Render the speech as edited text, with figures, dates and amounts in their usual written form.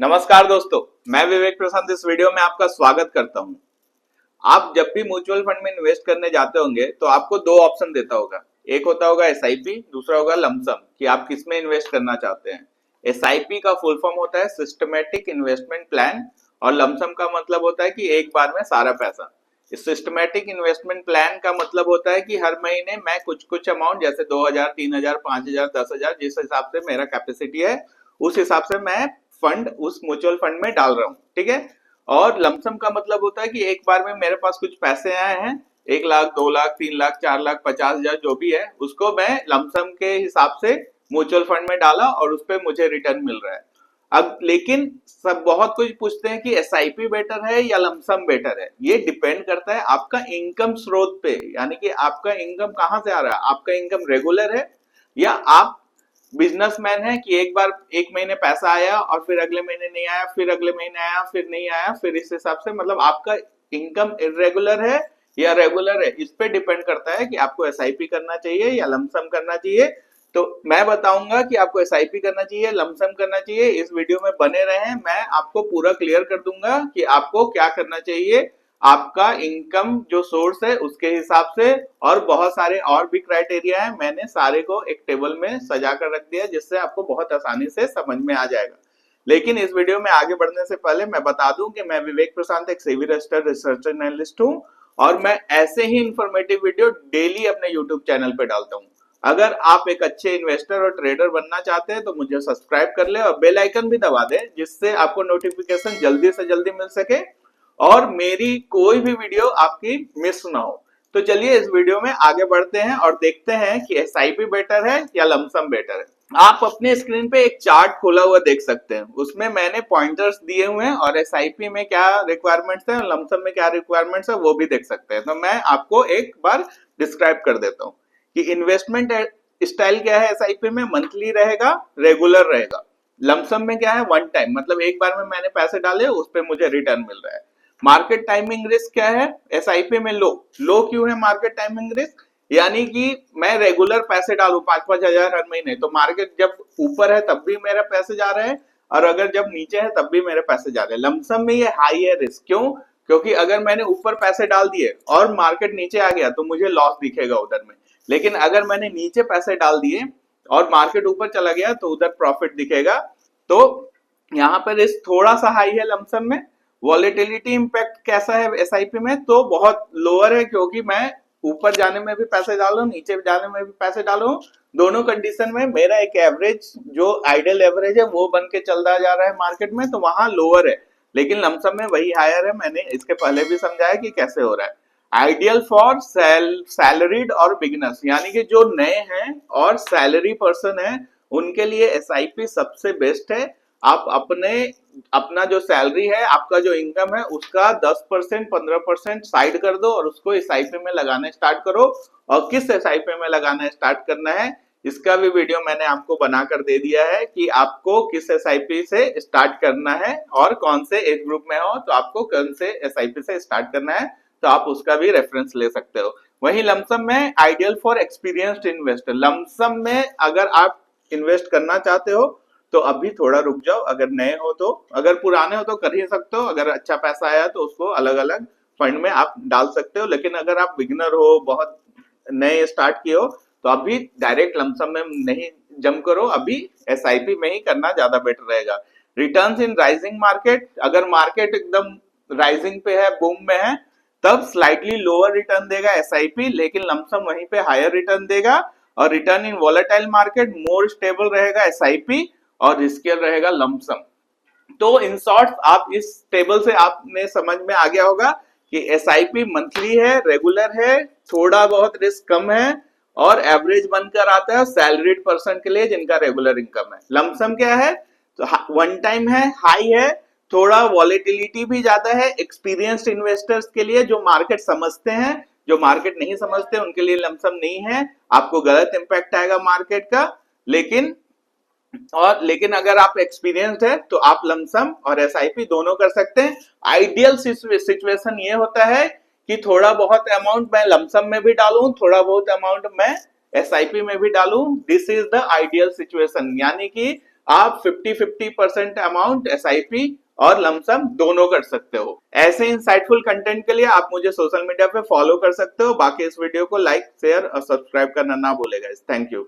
नमस्कार दोस्तों, मैं विवेक प्रशांत इस वीडियो में आपका स्वागत करता हूं। आप जब भी म्यूचुअल फंड में इन्वेस्ट करने जाते होंगे तो आपको दो ऑप्शन देता होगा। एक होता होगा एसआईपी, दूसरा होगा लमसम कि आप किस में इन्वेस्ट करना चाहते हैं। एसआईपी का फुल फॉर्म होता है सिस्टमैटिक इन्वेस्टमेंट प्लान और लमसम का मतलब होता है कि एक बार में सारा पैसा। इस सिस्टमैटिक इन्वेस्टमेंट प्लान का मतलब होता है कि हर महीने मैं कुछ कुछ अमाउंट जैसे 2000, 3000, 5000, 10,000 जिस हिसाब से मेरा कैपेसिटी है उस हिसाब से मैं फंड उस म्यूचुअल फंड में डाल रहा हूँ, ठीक है। और लमसम का मतलब होता है कि एक बार में मेरे पास कुछ पैसे आए हैं, 1 लाख, 2 लाख, 3 लाख, 4 लाख, 50,000 जो भी है उसको मैं लमसम के हिसाब से म्यूचुअल फंड में डाला और उस पर मुझे रिटर्न मिल रहा है। अब लेकिन सब बहुत कुछ पूछते हैं कि एसआईपी बेटर है या लमसम बेटर है। ये डिपेंड करता है आपका इनकम स्रोत पे, यानी कि आपका इनकम कहाँ से आ रहा है। आपका इनकम रेगुलर है या आप बिजनेसमैन है कि एक बार एक महीने पैसा आया और फिर अगले महीने नहीं आया, फिर अगले महीने आया, फिर नहीं आया, फिर इस हिसाब से मतलब आपका इनकम इरेगुलर है या रेगुलर है। इस पे डिपेंड करता है कि आपको एसआईपी करना चाहिए या लमसम करना चाहिए। तो मैं बताऊंगा कि आपको एसआईपी करना चाहिए, लमसम करना चाहिए। इस वीडियो में बने रहें, मैं आपको पूरा क्लियर कर दूंगा कि आपको क्या करना चाहिए आपका इनकम जो सोर्स है उसके हिसाब से। और बहुत सारे और भी क्राइटेरिया है, मैंने सारे को एक टेबल में सजा कर रख दिया जिससे आपको बहुत आसानी से समझ में आ जाएगा। लेकिन इस वीडियो में आगे बढ़ने से पहले मैं बता दूं कि मैं विवेक प्रशांत एक सेबी रजिस्टर्ड रिसर्च एनालिस्ट हूं और मैं ऐसे ही इंफॉर्मेटिव वीडियो डेली अपने यूट्यूब चैनल पे डालता हूं। अगर आप एक अच्छे इन्वेस्टर और ट्रेडर बनना चाहते हैं तो मुझे सब्सक्राइब कर ले और बेल आइकन भी दबा दें जिससे आपको नोटिफिकेशन जल्दी से जल्दी मिल सके और मेरी कोई भी वीडियो आपकी मिस ना हो। तो चलिए इस वीडियो में आगे बढ़ते हैं और देखते हैं कि एसआईपी बेटर है या लमसम बेटर है। आप अपने स्क्रीन पे एक चार्ट खोला हुआ देख सकते हैं, उसमें मैंने पॉइंटर्स दिए हुए हैं और एसआईपी में क्या रिक्वायरमेंट्स है और लमसम में क्या रिक्वायरमेंट्स है वो भी देख सकते हैं। तो मैं आपको एक बार डिस्क्राइब कर देता हूँ कि इन्वेस्टमेंट स्टाइल क्या है। एसआईपी में मंथली रहेगा, रेगुलर रहेगा। लमसम में क्या है, वन टाइम, मतलब एक बार में मैंने पैसे डाले उस पर मुझे रिटर्न मिल रहा है। मार्केट टाइमिंग रिस्क क्या है एसआईपी में, लो क्यों है मार्केट टाइमिंग रिस्क, यानी कि मैं रेगुलर पैसे डालू 5-5 हजार हर महीने तो मार्केट जब ऊपर है तब भी मेरे पैसे जा रहे हैं और अगर जब नीचे है तब भी मेरे पैसे जा रहे हैं। लमसम में ये हाई है रिस्क, क्यों? क्योंकि अगर मैंने ऊपर पैसे डाल दिए और मार्केट नीचे आ गया तो मुझे लॉस दिखेगा उधर में, लेकिन अगर मैंने नीचे पैसे डाल दिए और मार्केट ऊपर चला गया तो उधर प्रॉफिट दिखेगा। तो यहाँ पर रिस्क थोड़ा सा हाई है लमसम में। वॉलेटिलिटी इंपैक्ट कैसा है एसआईपी में, तो बहुत लोअर है क्योंकि मैं ऊपर जाने में भी पैसे डालूं नीचे जाने में भी पैसे डालूं, दोनों कंडीशन में मेरा एक एवरेज जो आइडियल एवरेज है वो बन के चलता जा रहा है मार्केट में, तो वहां लोअर है। लेकिन लमसम में वही हायर है, मैंने इसके पहले भी समझाया कि कैसे हो रहा है। आइडियल फॉर सैलरीड और बिगिनर्स, यानी कि जो नए हैं और सैलरी पर्सन है उनके लिए एसआईपी सबसे बेस्ट है। आप अपना जो सैलरी है, आपका जो इनकम है उसका 10% 15% साइड कर दो और उसको एसआईपी में लगाना स्टार्ट करो। और किस एसआईपी में लगाना स्टार्ट करना है इसका भी वीडियो मैंने आपको बनाकर दे दिया है कि आपको किस एसआईपी से स्टार्ट करना है और कौन से एज ग्रुप में हो तो आपको कौन से एसआईपी से स्टार्ट करना है, तो आप उसका भी रेफरेंस ले सकते हो। वही लमसम में ideal for experienced investor, lump sum में अगर आप इन्वेस्ट करना चाहते हो तो अभी थोड़ा रुक जाओ, अगर नए हो तो, अगर पुराने हो तो कर ही सकते हो, अगर अच्छा पैसा आया तो उसको अलग अलग फंड में आप डाल सकते हो। लेकिन अगर आप बिगिनर हो, बहुत नए स्टार्ट किए हो तो अभी डायरेक्ट लमसम में नहीं जम करो, अभी एसआईपी में ही करना ज्यादा बेटर रहेगा। रिटर्न्स इन राइजिंग मार्केट, अगर मार्केट एकदम राइजिंग पे है, बूम में है, तब स्लाइटली लोअर रिटर्न देगा एसआईपी, लेकिन लमसम वहीं पे हायर रिटर्न देगा। और रिटर्न इन वोलेटाइल मार्केट मोर स्टेबल रहेगा एसआईपी और रिस्कियर रहेगा लमसम। तो इन शॉर्ट आप इस टेबल से आपने समझ में आ गया होगा कि एसआईपी मंथली है, रेगुलर है, थोड़ा बहुत रिस्क कम है और एवरेज बनकर आता है सैलरीड पर्सन के लिए जिनका रेगुलर इनकम है। लमसम क्या है, तो वन टाइम है, हाई है, थोड़ा वॉलेटिलिटी भी ज्यादा है एक्सपीरियंस्ड इन्वेस्टर्स के लिए जो मार्केट समझते हैं। जो मार्केट नहीं समझते उनके लिए लमसम नहीं है, आपको गलत इंपैक्ट आएगा मार्केट का। लेकिन अगर आप एक्सपीरियंस्ड है तो आप लमसम और एसआईपी दोनों कर सकते हैं। आइडियल सिचुएशन ये होता है कि थोड़ा बहुत अमाउंट मैं लमसम में भी डालूं, थोड़ा बहुत अमाउंट मैं एसआईपी में भी डालूं। This is the ideal situation, यानी कि आप 50-50% अमाउंट SIP और लमसम दोनों कर सकते हो। ऐसे इंसाइटफुल कंटेंट के लिए आप मुझे सोशल मीडिया पे फॉलो कर सकते हो। बाकी इस वीडियो को लाइक, शेयर और सब्सक्राइब करना ना भूलेगा। Thank you.